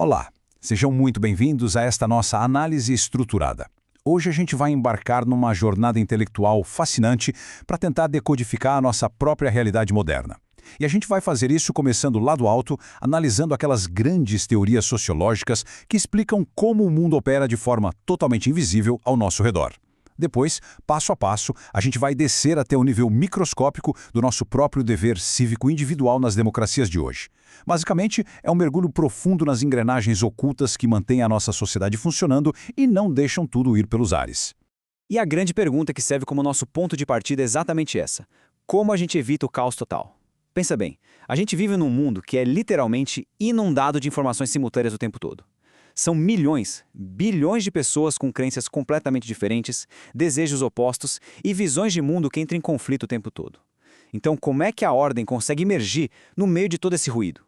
Olá, sejam muito bem-vindos a esta nossa análise estruturada. Hoje a gente vai embarcar numa jornada intelectual fascinante para tentar decodificar a nossa própria realidade moderna. E a gente vai fazer isso começando lá do alto, analisando aquelas grandes teorias sociológicas que explicam como o mundo opera de forma totalmente invisível ao nosso redor. Depois, passo a passo, a gente vai descer até o nível microscópico do nosso próprio dever cívico individual nas democracias de hoje. Basicamente, é um mergulho profundo nas engrenagens ocultas que mantêm a nossa sociedade funcionando e não deixam tudo ir pelos ares. E a grande pergunta que serve como nosso ponto de partida é exatamente essa: como a gente evita o caos total? Pensa bem, a gente vive num mundo que é literalmente inundado de informações simultâneas o tempo todo. São milhões, bilhões de pessoas com crenças completamente diferentes, desejos opostos e visões de mundo que entram em conflito o tempo todo. Então, como é que a ordem consegue emergir no meio de todo esse ruído?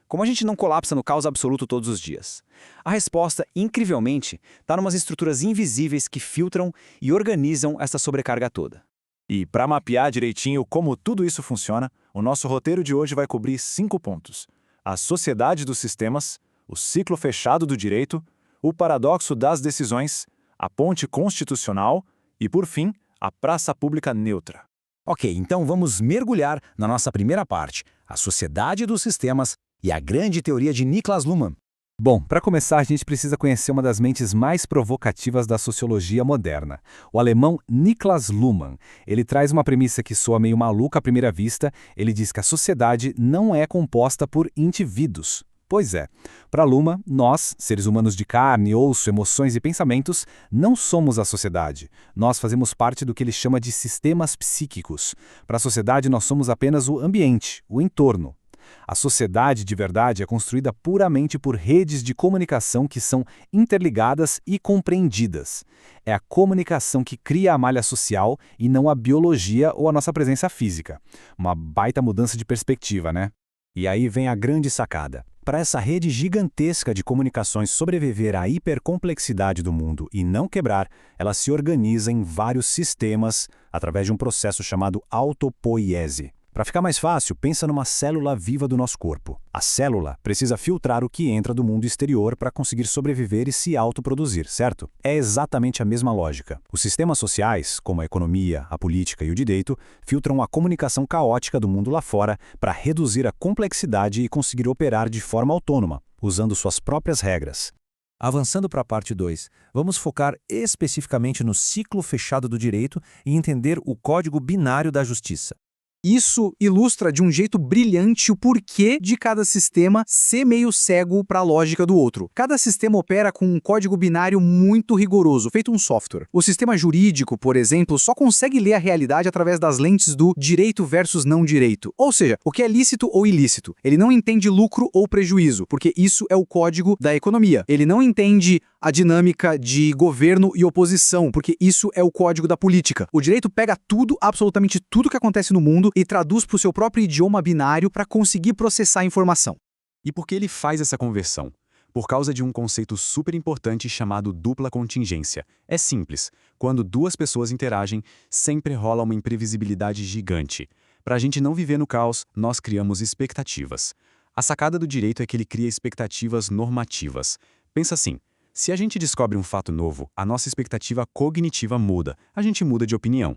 Como a gente não colapsa no caos absoluto todos os dias? A resposta, incrivelmente, está em umas estruturas invisíveis que filtram e organizam essa sobrecarga toda. E para mapear direitinho como tudo isso funciona, o nosso roteiro de hoje vai cobrir 5 pontos: a sociedade dos sistemas, o ciclo fechado do direito, o paradoxo das decisões, a ponte constitucional e, por fim, a praça pública neutra. Ok, então vamos mergulhar na nossa primeira parte, a sociedade dos sistemas e a grande teoria de Niklas Luhmann. Bom, para começar, a gente precisa conhecer uma das mentes mais provocativas da sociologia moderna, o alemão Niklas Luhmann. Ele traz uma premissa que soa meio maluca à primeira vista. Ele diz que a sociedade não é composta por indivíduos. Pois é, para Luhmann, nós, seres humanos de carne, osso, emoções e pensamentos, não somos a sociedade. Nós fazemos parte do que ele chama de sistemas psíquicos. Para a sociedade, nós somos apenas o ambiente, o entorno. A sociedade de verdade é construída puramente por redes de comunicação que são interligadas e compreendidas. É a comunicação que cria a malha social e não a biologia ou a nossa presença física. Uma baita mudança de perspectiva, né? E aí vem a grande sacada. Para essa rede gigantesca de comunicações sobreviver à hipercomplexidade do mundo e não quebrar, ela se organiza em vários sistemas através de um processo chamado autopoiese. Para ficar mais fácil, pensa numa célula viva do nosso corpo. A célula precisa filtrar o que entra do mundo exterior para conseguir sobreviver e se autoproduzir, certo? É exatamente a mesma lógica. Os sistemas sociais, como a economia, a política e o direito, filtram a comunicação caótica do mundo lá fora para reduzir a complexidade e conseguir operar de forma autônoma, usando suas próprias regras. Avançando para a parte 2, vamos focar especificamente no ciclo fechado do direito e entender o código binário da justiça. Isso ilustra de um jeito brilhante o porquê de cada sistema ser meio cego para a lógica do outro. Cada sistema opera com um código binário muito rigoroso, feito um software. O sistema jurídico, por exemplo, só consegue ler a realidade através das lentes do direito versus não direito. Ou seja, o que é lícito ou ilícito. Ele não entende lucro ou prejuízo, porque isso é o código da economia. Ele não entende a dinâmica de governo e oposição, porque isso é o código da política. O direito pega tudo, absolutamente tudo que acontece no mundo e traduz para o seu próprio idioma binário para conseguir processar a informação. E por que ele faz essa conversão? Por causa de um conceito super importante chamado dupla contingência. É simples. Quando duas pessoas interagem, sempre rola uma imprevisibilidade gigante. Para a gente não viver no caos, nós criamos expectativas. A sacada do direito é que ele cria expectativas normativas. Pensa assim: se a gente descobre um fato novo, a nossa expectativa cognitiva muda, a gente muda de opinião.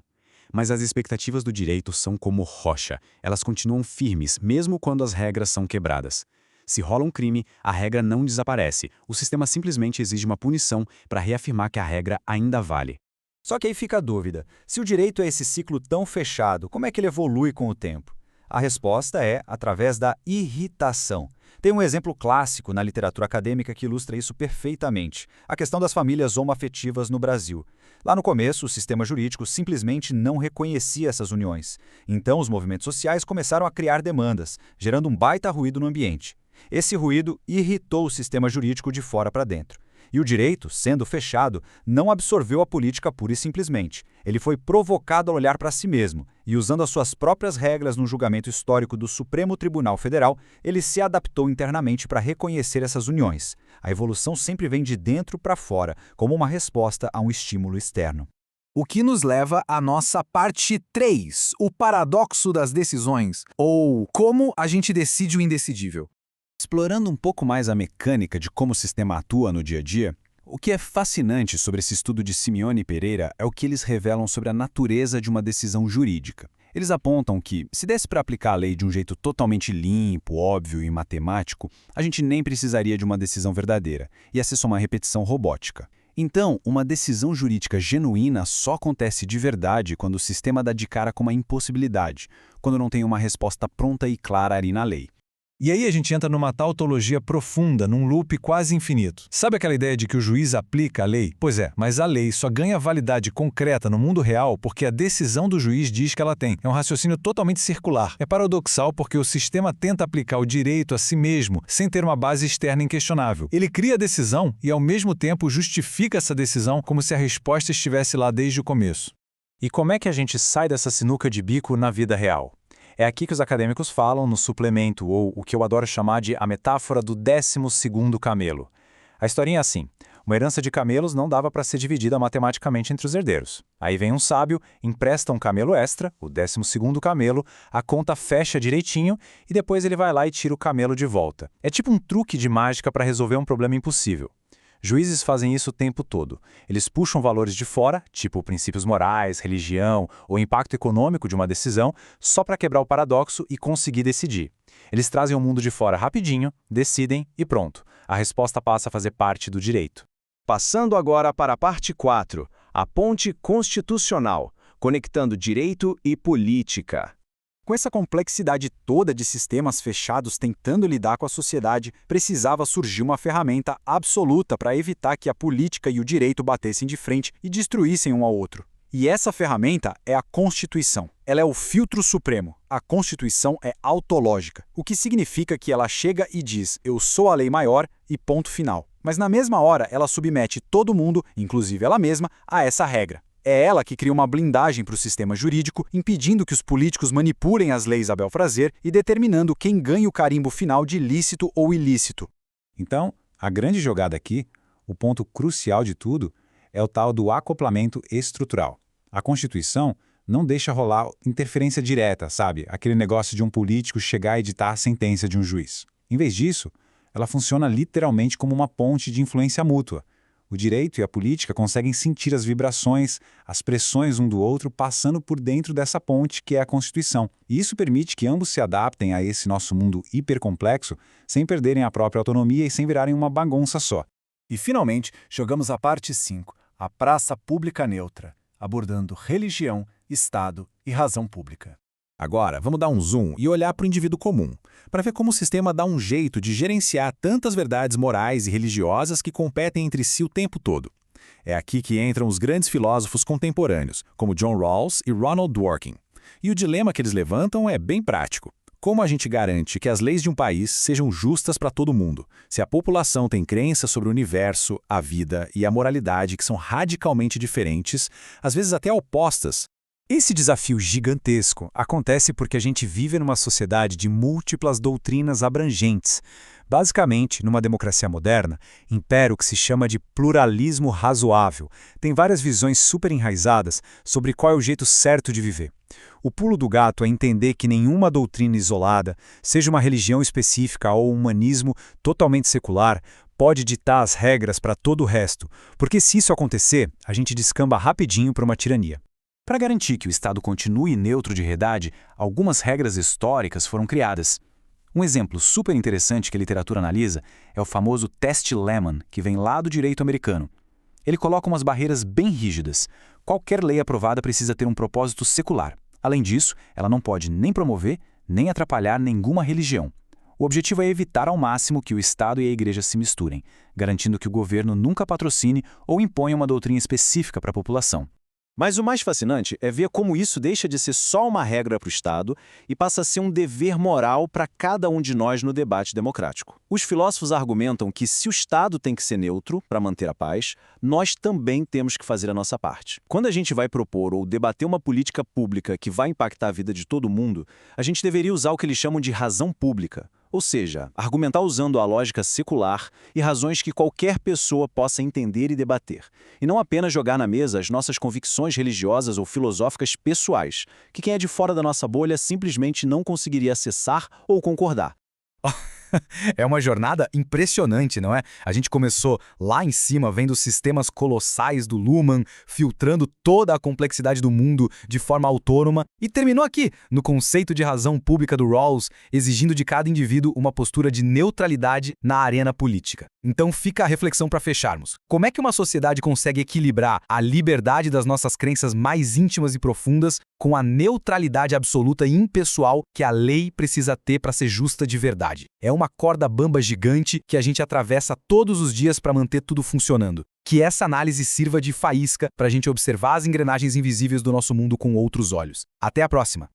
Mas as expectativas do direito são como rocha, elas continuam firmes mesmo quando as regras são quebradas. Se rola um crime, a regra não desaparece, o sistema simplesmente exige uma punição para reafirmar que a regra ainda vale. Só que aí fica a dúvida: se o direito é esse ciclo tão fechado, como é que ele evolui com o tempo? A resposta é através da irritação. Tem um exemplo clássico na literatura acadêmica que ilustra isso perfeitamente: a questão das famílias homoafetivas no Brasil. Lá no começo, o sistema jurídico simplesmente não reconhecia essas uniões. Então, os movimentos sociais começaram a criar demandas, gerando um baita ruído no ambiente. Esse ruído irritou o sistema jurídico de fora para dentro. E o direito, sendo fechado, não absorveu a política pura e simplesmente. Ele foi provocado a olhar para si mesmo e, usando as suas próprias regras no julgamento histórico do Supremo Tribunal Federal, ele se adaptou internamente para reconhecer essas uniões. A evolução sempre vem de dentro para fora, como uma resposta a um estímulo externo. O que nos leva à nossa parte 3, o paradoxo das decisões, ou como a gente decide o indecidível. Explorando um pouco mais a mecânica de como o sistema atua no dia a dia, o que é fascinante sobre esse estudo de Simeone e Pereira é o que eles revelam sobre a natureza de uma decisão jurídica. Eles apontam que, se desse para aplicar a lei de um jeito totalmente limpo, óbvio e matemático, a gente nem precisaria de uma decisão verdadeira, ia ser só uma repetição robótica. Então, uma decisão jurídica genuína só acontece de verdade quando o sistema dá de cara com uma impossibilidade, quando não tem uma resposta pronta e clara ali na lei. E aí a gente entra numa tautologia profunda, num loop quase infinito. Sabe aquela ideia de que o juiz aplica a lei? Pois é, mas a lei só ganha validade concreta no mundo real porque a decisão do juiz diz que ela tem. É um raciocínio totalmente circular. É paradoxal porque o sistema tenta aplicar o direito a si mesmo sem ter uma base externa inquestionável. Ele cria a decisão e, ao mesmo tempo, justifica essa decisão como se a resposta estivesse lá desde o começo. E como é que a gente sai dessa sinuca de bico na vida real? É aqui que os acadêmicos falam no suplemento, ou o que eu adoro chamar de a metáfora do 12º camelo. A historinha é assim: uma herança de camelos não dava para ser dividida matematicamente entre os herdeiros. Aí vem um sábio, empresta um camelo extra, o 12º camelo, a conta fecha direitinho e depois ele vai lá e tira o camelo de volta. É tipo um truque de mágica para resolver um problema impossível. Juízes fazem isso o tempo todo. Eles puxam valores de fora, tipo princípios morais, religião ou impacto econômico de uma decisão, só para quebrar o paradoxo e conseguir decidir. Eles trazem o mundo de fora rapidinho, decidem e pronto. A resposta passa a fazer parte do direito. Passando agora para a parte 4, a ponte constitucional, conectando direito e política. Com essa complexidade toda de sistemas fechados tentando lidar com a sociedade, precisava surgir uma ferramenta absoluta para evitar que a política e o direito batessem de frente e destruíssem um ao outro. E essa ferramenta é a Constituição. Ela é o filtro supremo. A Constituição é autológica, o que significa que ela chega e diz: eu sou a lei maior e ponto final. Mas na mesma hora ela submete todo mundo, inclusive ela mesma, a essa regra. É ela que cria uma blindagem para o sistema jurídico, impedindo que os políticos manipulem as leis a bel prazer e determinando quem ganha o carimbo final de lícito ou ilícito. Então, a grande jogada aqui, o ponto crucial de tudo, é o tal do acoplamento estrutural. A Constituição não deixa rolar interferência direta, sabe? Aquele negócio de um político chegar e editar a sentença de um juiz. Em vez disso, ela funciona literalmente como uma ponte de influência mútua. O direito e a política conseguem sentir as vibrações, as pressões um do outro passando por dentro dessa ponte que é a Constituição. E isso permite que ambos se adaptem a esse nosso mundo hipercomplexo sem perderem a própria autonomia e sem virarem uma bagunça só. E, finalmente, chegamos à parte 5, a praça pública neutra, abordando religião, Estado e razão pública. Agora, vamos dar um zoom e olhar para o indivíduo comum, para ver como o sistema dá um jeito de gerenciar tantas verdades morais e religiosas que competem entre si o tempo todo. É aqui que entram os grandes filósofos contemporâneos, como John Rawls e Ronald Dworkin. E o dilema que eles levantam é bem prático. Como a gente garante que as leis de um país sejam justas para todo mundo, se a população tem crenças sobre o universo, a vida e a moralidade que são radicalmente diferentes, às vezes até opostas? Esse desafio gigantesco acontece porque a gente vive numa sociedade de múltiplas doutrinas abrangentes. Basicamente, numa democracia moderna, impera o que se chama de pluralismo razoável. Tem várias visões super enraizadas sobre qual é o jeito certo de viver. O pulo do gato é entender que nenhuma doutrina isolada, seja uma religião específica ou um humanismo totalmente secular, pode ditar as regras para todo o resto, porque se isso acontecer, a gente descamba rapidinho para uma tirania. Para garantir que o Estado continue neutro de realidade, algumas regras históricas foram criadas. Um exemplo super interessante que a literatura analisa é o famoso Teste Lehman, que vem lá do direito americano. Ele coloca umas barreiras bem rígidas. Qualquer lei aprovada precisa ter um propósito secular. Além disso, ela não pode nem promover, nem atrapalhar nenhuma religião. O objetivo é evitar ao máximo que o Estado e a Igreja se misturem, garantindo que o governo nunca patrocine ou imponha uma doutrina específica para a população. Mas o mais fascinante é ver como isso deixa de ser só uma regra para o Estado e passa a ser um dever moral para cada um de nós no debate democrático. Os filósofos argumentam que se o Estado tem que ser neutro para manter a paz, nós também temos que fazer a nossa parte. Quando a gente vai propor ou debater uma política pública que vai impactar a vida de todo mundo, a gente deveria usar o que eles chamam de razão pública. Ou seja, argumentar usando a lógica secular e razões que qualquer pessoa possa entender e debater, e não apenas jogar na mesa as nossas convicções religiosas ou filosóficas pessoais, que quem é de fora da nossa bolha simplesmente não conseguiria acessar ou concordar. É uma jornada impressionante, não é? A gente começou lá em cima, vendo os sistemas colossais do Luhmann, filtrando toda a complexidade do mundo de forma autônoma, e terminou aqui, no conceito de razão pública do Rawls, exigindo de cada indivíduo uma postura de neutralidade na arena política. Então fica a reflexão para fecharmos. Como é que uma sociedade consegue equilibrar a liberdade das nossas crenças mais íntimas e profundas com a neutralidade absoluta e impessoal que a lei precisa ter para ser justa de verdade? É uma corda bamba gigante que a gente atravessa todos os dias para manter tudo funcionando. Que essa análise sirva de faísca para a gente observar as engrenagens invisíveis do nosso mundo com outros olhos. Até a próxima!